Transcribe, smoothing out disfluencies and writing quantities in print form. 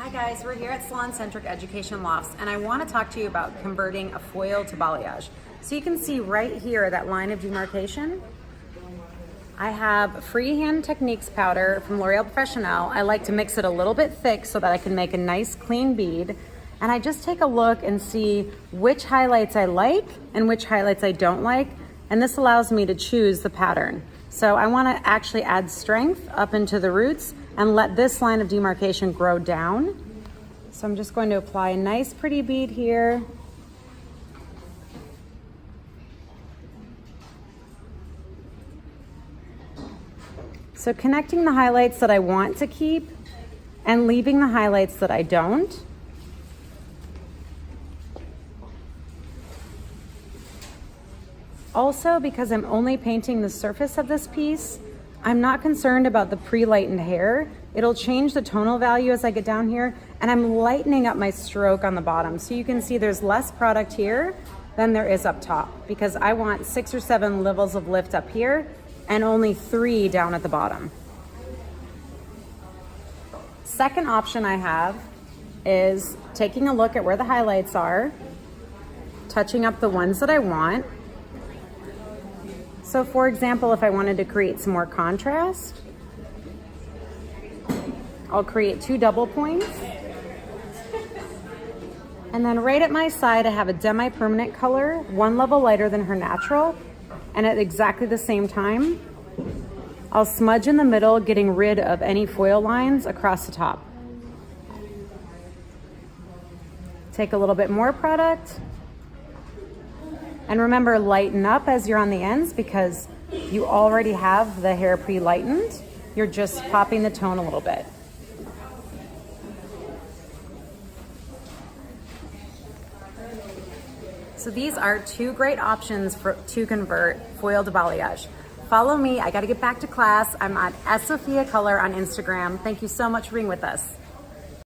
Hi guys, we're here at SalonCentric Education Lofts and I want to talk to you about converting a foil to balayage. So you can see right here that line of demarcation. I have Freehand Techniques powder from L'Oréal Professionnel. I like to mix it a little bit thick so that I can make a nice clean bead. And I just take a look and see which highlights I like and which highlights I don't like. And this allows me to choose the pattern. So I want to actually add strength up into the roots and let this line of demarcation grow down. So I'm just going to apply a nice pretty bead here. So connecting the highlights that I want to keep and leaving the highlights that I don't. Also, because I'm only painting the surface of this piece, I'm not concerned about the pre-lightened hair. It'll change the tonal value as I get down here, and I'm lightening up my stroke on the bottom. So you can see there's less product here than there is up top, because I want 6 or 7 levels of lift up here and only 3 down at the bottom. Second option I have is taking a look at where the highlights are, touching up the ones that I want. So for example, if I wanted to create some more contrast, I'll create 2 double points. And then right at my side, I have a demi-permanent color, 1 level lighter than her natural. And at exactly the same time, I'll smudge in the middle, getting rid of any foil lines across the top. Take a little bit more product. And remember, lighten up as you're on the ends because you already have the hair pre-lightened. You're just popping the tone a little bit. So these are 2 great options to convert foil to balayage. Follow me, I gotta get back to class. I'm at Sophia Color on Instagram. Thank you so much for being with us.